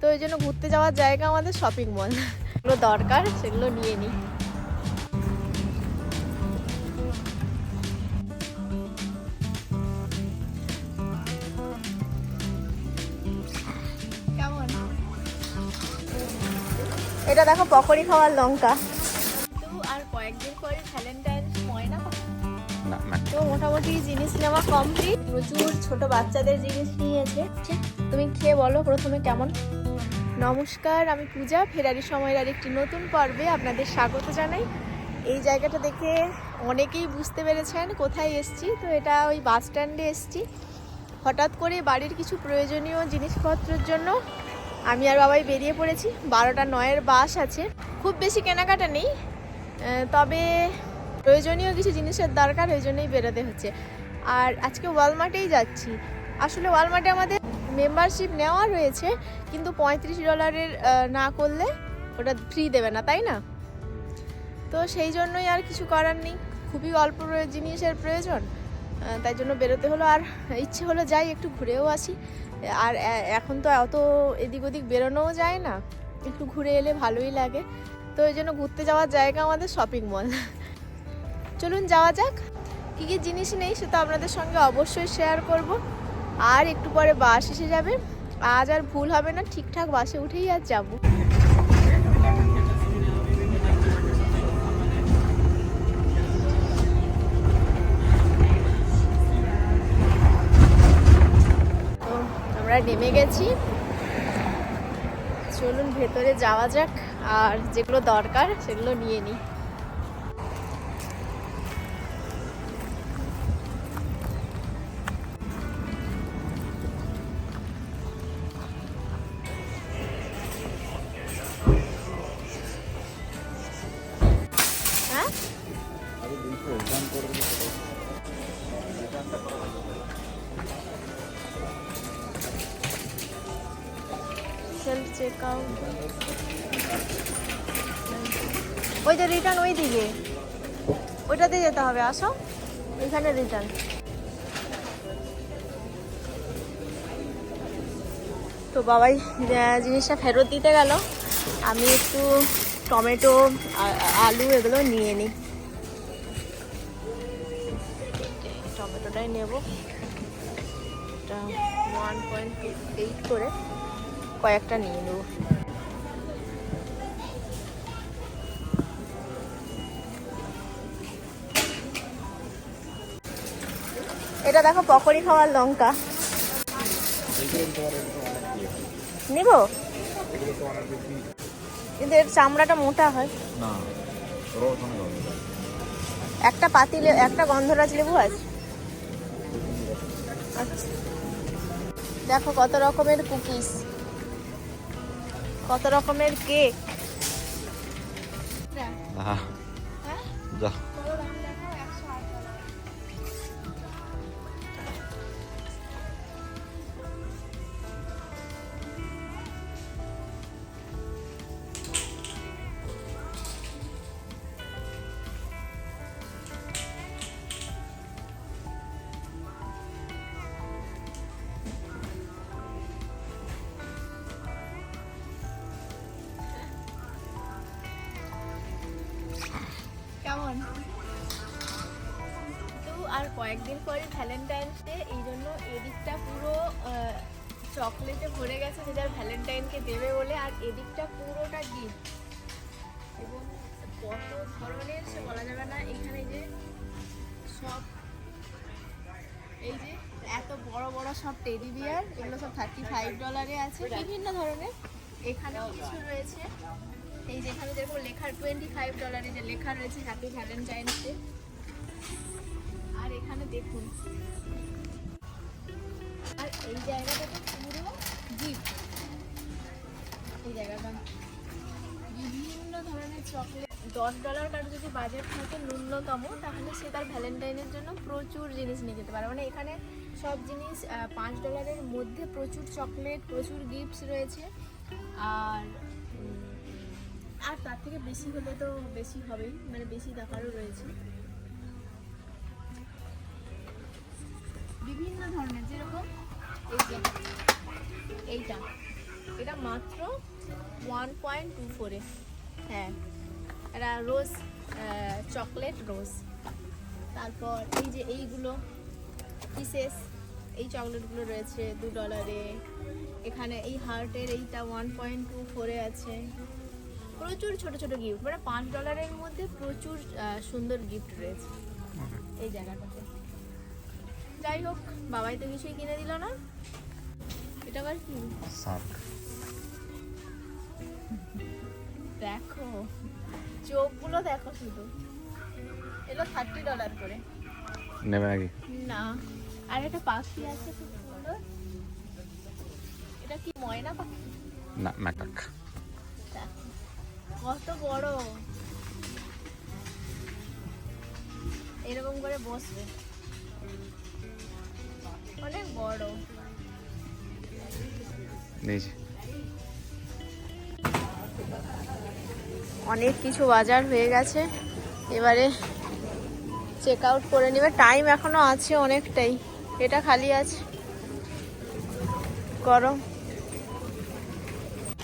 তো ওই জন্য ঘুরতে যাওয়ার জায়গা আমাদের শপিং মল। যেগুলো দরকার সেগুলো নিয়ে নিই। কেমন এটা দেখো, পকোড়ি খাওয়ার লঙ্কা। তো আর কয়েকদিন পরে ভ্যালেন্টাইন্স ময়না, তো মোটামুটি জিনিস নেওয়া কমপ্লিট। প্রচুর ছোট বাচ্চাদের জিনিস নিয়েছে। তুমি খেয়ে বলো প্রথমে কেমন। নমস্কার, আমি পূজা। ফেরারি সময়ের আর একটি নতুন পর্বে আপনাদের স্বাগত জানাই। এই জায়গাটা দেখে অনেকেই বুঝতে পেরেছেন কোথায় এসছি। তো এটা ওই বাস স্ট্যান্ডে এসছি। হঠাৎ করে বাড়ির কিছু প্রয়োজনীয় জিনিসপত্রের জন্য আমি আর বাবাই বেরিয়ে পড়েছি। 12টা 9-এর বাস আছে। খুব বেশি কেনাকাটা নেই, তবে প্রয়োজনীয় কিছু জিনিসের দরকার, ওই জন্যই বেরোতে হচ্ছে। আর আজকে ওয়ালমার্টেই যাচ্ছি। আসলে ওয়ালমার্টে আমাদের মেম্বারশিপ নেওয়া রয়েছে, কিন্তু $35 না করলে ওটা ফ্রি দেবে না, তাই না? তো সেই জন্যই আর কিছু করার নেই, খুবই অল্প জিনিসের প্রয়োজন, তাই জন্য বেরোতে হলো। আর ইচ্ছে হলো যাই একটু ঘুরেও আসি। আর এখন তো অত এদিক ওদিক বেরোনোও যায় না, একটু ঘুরে এলে ভালোই লাগে। তো ওই জন্য ঘুরতে যাওয়ার জায়গা আমাদের শপিং মল। চলুন যাওয়া যাক। কী কী জিনিস নেই সে তো আপনাদের সঙ্গে অবশ্যই শেয়ার করব। আর একটু পরে বাস এসে যাবে, আজ আর ভুল হবে না, ঠিকঠাক বাসে উঠেই আর যাব। তো আমরা নেমে গেছি, চলুন ভেতরে যাওয়া যাক। আর যেগুলো দরকার সেগুলো নিয়ে নিই। সেলফ চেক আউট, ওই যে রিটার্ন ওই দিকে, ওইটাতে যেতে হবে। আসো, এখানে রিটার্ন। তো বাবাই জিনিসটা ফেরত দিতে গেল, আমি একটু টমেটো আলু এগুলো নিয়ে নিই। টমেটোটাই নেব, এটা 1.8 করে কয়েকটা নিয়ে নেব। এটা দেখো, পকোড়ি খাওয়ার লঙ্কা নিব, কিন্তু এর চামড়াটা মোটা হয়। একটা পাতিলে একটা গন্ধরাজ লেবু আছে। আচ্ছা, দেখো কত রকমের কুকিজ, কত রকমের কেক। কেমন? তো আর কয়েকদিন পরে ভ্যালেন্টাইন্স ডে, এই জন্য এদিকটা পুরো চকলেটে ভরে গেছে, যে যার ভ্যালেন্টাইনকে দেবে বলে। আর এদিকটা পুরোটা গিফট, এবং কত ধরনের সে বলা যাবে না। এখানে যে সব, এই যে এত বড় বড় সব টেডি বিয়ার, এগুলো সব $35 আছে, বিভিন্ন ধরনের। এখানেও কিছু রয়েছে, এই যে এখানে যেরকম লেখা $25 যে লেখা রয়েছে হ্যাপি ভ্যালেন্টাইন্স ডে। আর এখানে দেখুন, আর এই জায়গাটা তো পুরো গিফট। এই জায়গাটা বিভিন্ন ধরনের চকলেট। $10 কারো যদি বাজেট থাকে ন্যূনতম, তাহলে সে তার ভ্যালেন্টাইনের জন্য প্রচুর জিনিস নিয়ে যেতে পারে। মানে এখানে সব জিনিস $5-এর মধ্যে, প্রচুর চকলেট, প্রচুর গিফটস রয়েছে। আর তার থেকে বেশি হলে তো বেশি হবেই, মানে বেশি টাকারও রয়েছে বিভিন্ন ধরনের। যেরকম এই যে এইটা এটা মাত্র 1.24 এ। হ্যাঁ, এটা রোজ, চকলেট রোজ। তারপর এই যে এইগুলো পিসেস, এই চকলেটগুলো রয়েছে $2। এখানে এই হার্টের এইটা 1.24 এ আছে। প্রচুর ছোট ছোট গিফট, মানে $5 মধ্যে প্রচুর সুন্দর গিফট রয়েছে এই জায়গাটাতে। যাই হোক, বাবাই তো কিছুই কিনে দিল না। এটা আবার কি? দেখো চোখগুলো দেখো শুধু। এগুলো $30 করে। নেবে নাকি? না। আর একটা পাখি আছে খুব সুন্দর। এটা কি ময়না পাখি? না, ম্যাকাক। দেখো কত বড়, এরকম করে বসবে, অনেক বড়। নিয়েছি। অনেক কিছু বাজার হয়ে গেছে, এবারে চেক আউট করে নেবে। টাইম এখনো আছে অনেকটাই, এটা খালি আছে, গরম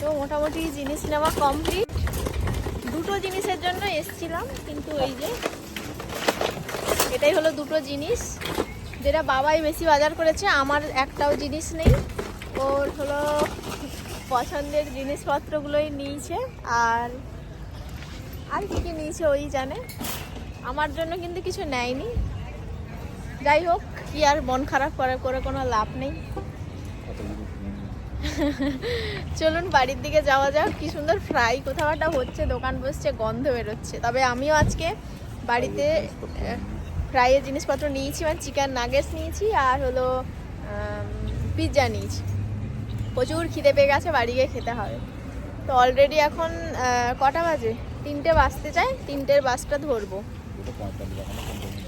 তো। মোটামুটি জিনিস নেওয়া কমপ্লিট। দুটো জিনিসের জন্য এসছিলাম, কিন্তু এই যে এটাই হলো দুটো জিনিস, যেটা বাবাই বেশি বাজার করেছে। আমার একটাও জিনিস নেই, ওর হলো পছন্দের জিনিসপত্রগুলোই নিয়েছে। আর কি কি নিয়েছে ওই জানে, আমার জন্য কিন্তু কিছু নেয়নি। যাই হোক, কি আর মন খারাপ করে কোনো লাভ নেই। চলুন বাড়ির দিকে যাওয়া যাক। কি সুন্দর ফ্রাই কোথাও একটা হচ্ছে, দোকান বসছে, গন্ধ বেরোচ্ছে। তবে আমিও আজকে বাড়িতে ফ্রাইয়ের জিনিসপত্র নিয়েছি, মানে চিকেন নাগেটস নিয়েছি আর হলো পিৎজা নিয়েছি। প্রচুর খিদে পেয়ে গেছে, বাড়ি গিয়ে খেতে হবে। তো অলরেডি এখন কটা বাজে? 3টে বাজতে চায়, 3টের বাসটা ধরবো।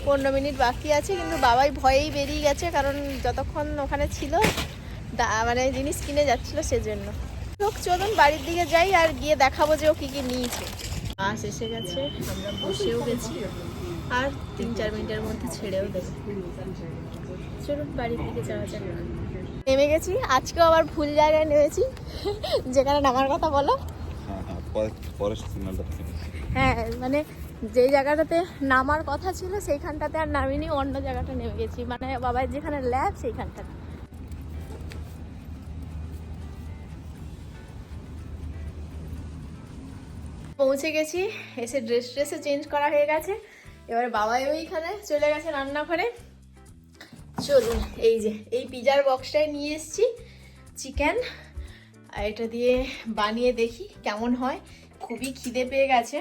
15 মিনিট বাকি আছে, কিন্তু বাবাই ভয়েই বেরিয়ে গেছে, কারণ যতক্ষণ ওখানে ছিল মানে জিনিস কিনে যাচ্ছিল সেজন্য। হোক, চলুন বাড়ির দিকে যাই আর গিয়ে দেখাবো যে ও কি কি নিয়েছে। বাস এসে গেছে, আমরা বসেও গেছি, আর 3-4 মিনিটের মধ্যে ছেড়েও দেবে। চলুন বাড়ির দিকে যাওয়া যাক। নেমে গেছি, আজকেও আবার ভুল জায়গায় নেমেছি, যেখানে নামার কথা বলো। হ্যাঁ, মানে যেই জায়গাটাতে নামার কথা ছিল সেইখানটাতে আর নামিনি, অন্য জায়গাটা নেমে গেছি, মানে বাবার যেখানে ল্যাব সেইখানটাতে। পৌঁছে গেছি, এসে ড্রেসে চেঞ্জ করা হয়ে গেছে। এবারে বাবাই ওইখানে চলে গেছে রান্নাঘরে। চলুন, এই যে এই পিজার বক্সটাই নিয়ে এসেছি চিকেন, আর এটা দিয়ে বানিয়ে দেখি কেমন হয়। খুবই খিদে পেয়ে গেছে,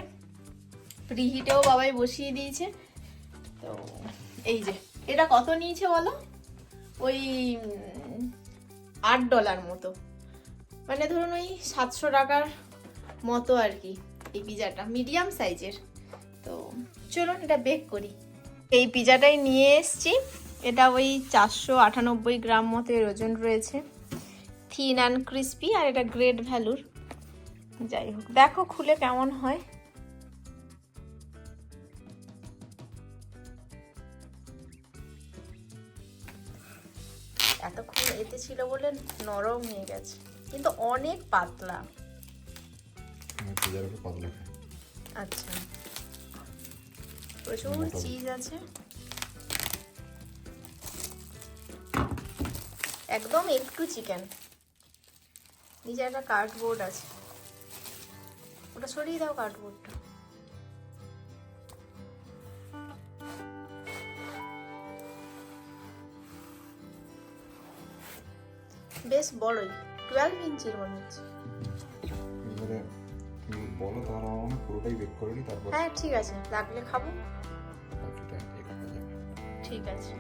প্রিহিটেও বাবাই বসিয়ে দিয়েছে। তো এই যে এটা কত নিয়েছে বলো? ওই $8 মতো, মানে ধরুন ওই 700 টাকার মতো আর কি এই পিজাটা, মিডিয়াম সাইজের। তো চলুন এটা বেক করি। এই পিজাটাই নিয়ে এসছি, এটা ওই 498 গ্রাম মতো এর ওজন রয়েছে, থিন অ্যান্ড ক্রিস্পি, আর এটা গ্রেট ভ্যালুর। যাই হোক, দেখো খুলে কেমন হয়। এতক্ষণ এতে ছিল বলে নরম হয়ে গেছে, কিন্তু অনেক পাতলা। আচ্ছা, প্রচুর চিজ আছে, একদম একটু চিকেন। নিচে একটা কার্ডবোর্ড আছে, ওটা সরিয়ে দাও কার্ডবোর্ডটা। বেশ বড়ই, 12 ইঞ্চির মনে হচ্ছে। বলো তাহলে আমরা পুরোটাই বেক করে নিই, তারপর। হ্যাঁ ঠিক আছে, লাগলে খাবো। ঠিক আছে,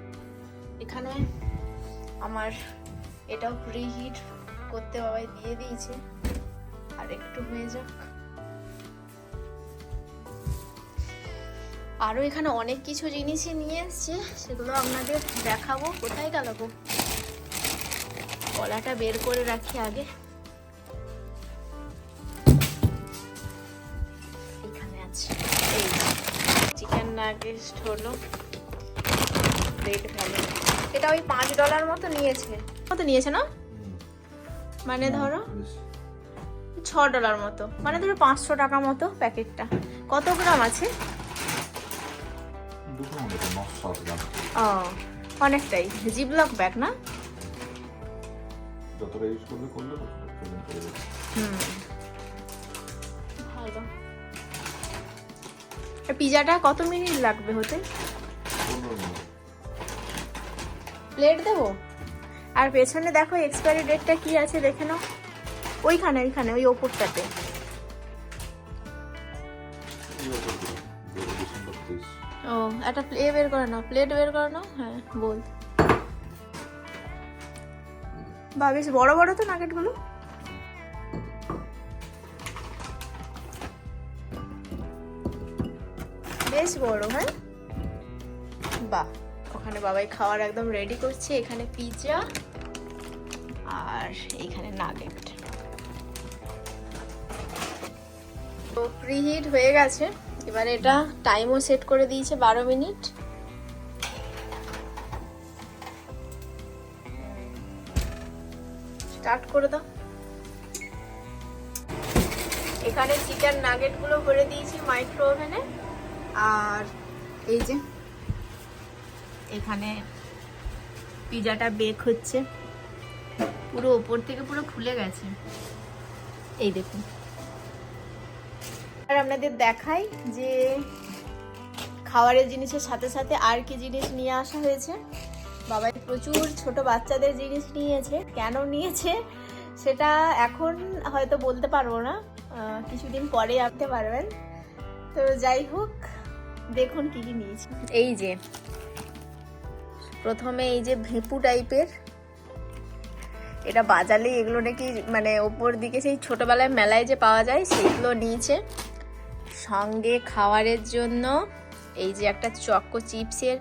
এখানে আমার এটাও প্রিহিট করতে বাবাই দিয়ে দিয়েছে, আর একটু হয়ে যাক। আরো এখানে অনেক কিছু জিনিসই নিয়ে এসছে, সেগুলো আপনাদের দেখাবো। কোথায় গেল গো? কলাটা বের করে রাখি আগে। এখানে আছে এই চিকেন নাগেটস হলো গ্রেট ভ্যালু। এটা ওই $5 মতো নিয়েছে না? মানে ধরো $6 মতো, মানে ধরো 500 টাকা মতো প্যাকেটটা। কত গ্রাম আছে? 2 গ্রাম হবে, 900 গ্রাম। ও অনেকটাই। জিপলক ব্যাগ না? যতটা ইউজ করলে ততটা প্রেজেন্ট করে দেবে। ভালো। আর পিজাটা কত মিনিট লাগবে হতে? 15 মিনিট। প্লেট দেবো? আর পেছনে দেখো এক্সপায়ারি ডেটটা কি আছে দেখে নাও। ওইখানে ওই ওপরটাতে। ও একটা বের করে নাও, প্লেট বের করে নাও। হ্যাঁ বল। বা বেশ বড় বড় তো নাগেটগুলো। বেশ বড়। হ্যাঁ বাহ। ওখানে বাবাই খাওয়ার একদম রেডি করছে। এখানে পিৎজা আর এইখানে নাগেট। তো প্রিহিট হয়ে গেছে। এবার এটা টাইমও সেট করে দিয়েছে 12 মিনিট। স্টার্ট করে দাও। এখানে চিকেন নাগেট গুলো ভরে দিয়েছি মাইক্রো ওভেনে। আর এই যে এখানে পিজাটা বেক হচ্ছে। পুরো উপর থেকে পুরো ফুলে গেছে, এই দেখুন। আর আপনাদের দেখাই যে খাবারের জিনিসের সাথে সাথে আর কি জিনিস নিয়ে আসা হয়েছে। বাবাই প্রচুর ছোট বাচ্চাদের জিনিস নিয়েছে। কেন নিয়েছে সেটা এখন হয়তো বলতে পারবো না, কিছুদিন পরে আনতে পারবেন। তো যাই হোক, দেখুন কি কি নিয়েছি। এই যে প্রথমে এই যে ভেপু টাইপের, এটা বাজালে এগুলো নাকি মানে ওপর দিকে সেই ছোটবেলায় মেলায় যে পাওয়া যায় সেইগুলো নিয়েছে। সঙ্গে খাওয়ারের জন্য এই যে একটা চকো চিপসের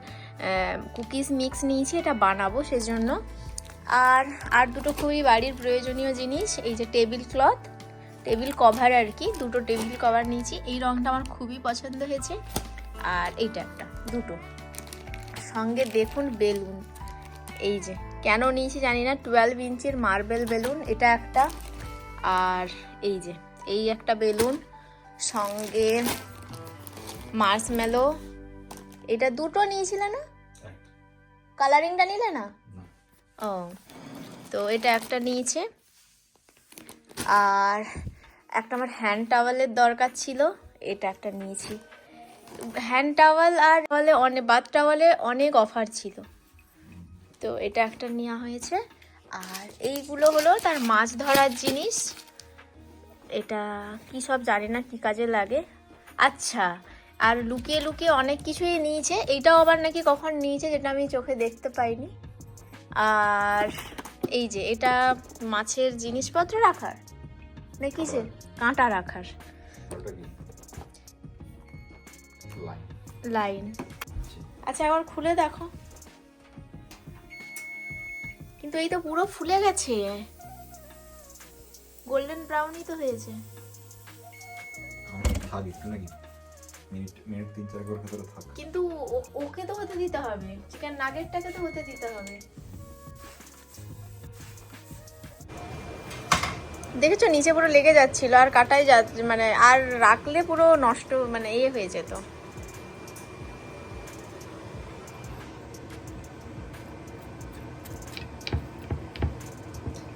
কুকিজ মিক্স নিয়েছি, এটা বানাবো সেজন্য। আর দুটো খুবই বাড়ির প্রয়োজনীয় জিনিস, এই যে টেবিল ক্লথ, টেবিল কভার আর কি, দুটো টেবিল কভার নিয়েছি। এই রঙটা আমার খুবই পছন্দ হয়েছে। আর এইটা একটা, দুটো। সঙ্গে দেখুন বেলুন, এই যে কেন নিয়েছি জানি না, 12 ইঞ্চির মার্বেল বেলুন, এটা একটা। আর এই যে এই একটা বেলুন, সঙ্গে মার্শমেলো, এটা দুটো নিয়েছিলে না? কালারিংটা নিলে না? ও তো এটা একটা নিয়েছে। আর একটা আমার হ্যান্ড টাওয়ালের দরকার ছিল, এটা একটা নিয়েছি। হ্যান্ড টাওয়াল আর অনেক বাথ টাওয়ালে অনেক অফার ছিল, তো এটা একটা নেওয়া হয়েছে। আর এইগুলো হলো তার মাছ ধরার জিনিস। এটা কি সব জানি না কি কাজে লাগে। আচ্ছা, আর লুকিয়ে লুকিয়ে অনেক কিছুই নিয়েছে। এইটাও আবার নাকি কখন নিয়েছে যেটা আমি চোখে দেখতে পাইনি। আর এই যে এটা মাছের জিনিসপত্র রাখার নাকি, সে কাঁটা রাখার লাইন। আচ্ছা একবার খুলে দেখো। কিন্তু এই তো পুরো ফুলে গেছে, গোল্ডেন ব্রাউনই তো হয়েছে। কিন্তু ওকে তো হতে দিতে হবে, চিকেন নাগেটটাকে তো হতে দিতে হবে। দেখেছো নিচে পুরো লেগে যাচ্ছিল, আর কাটাই মানে আর রাখলে পুরো নষ্ট মানে হয়ে যেত।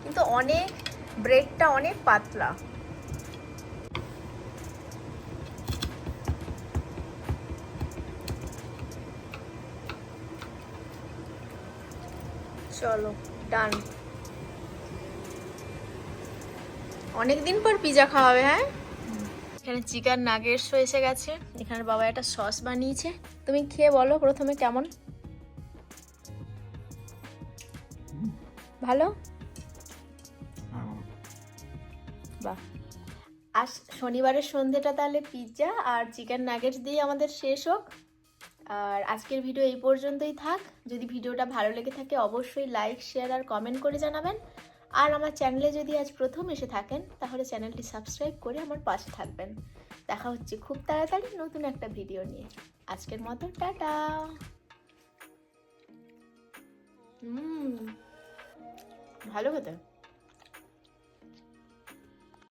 কিন্তু অনেক ব্রেডটা অনেক পাতলা। চলো ডান। অনেকদিন পর পিজা খাওয়াবে। হ্যাঁ, এখানে চিকেন নাগেটস এসে গেছে। এখানে বাবা একটা সস বানিয়েছে, তুমি খেয়ে বলো প্রথমে কেমন। ভালো? বাহ। আজ শনিবারের সন্ধ্যেটা তাহলে পিৎজা আর চিকেন নাগেটস দিয়ে আমাদের শেষ হোক। আর আজকের ভিডিও এই পর্যন্তই থাক। যদি ভিডিওটা ভালো লেগে থাকে অবশ্যই লাইক, শেয়ার আর কমেন্ট করে জানাবেন। আর আমার চ্যানেলে যদি আজ প্রথম এসে থাকেন তাহলে চ্যানেলটি সাবস্ক্রাইব করে আমার পাশে থাকবেন। দেখা হচ্ছে খুব তাড়াতাড়ি নতুন একটা ভিডিও নিয়ে। আজকের মতো টাটা। ভালো খেতে।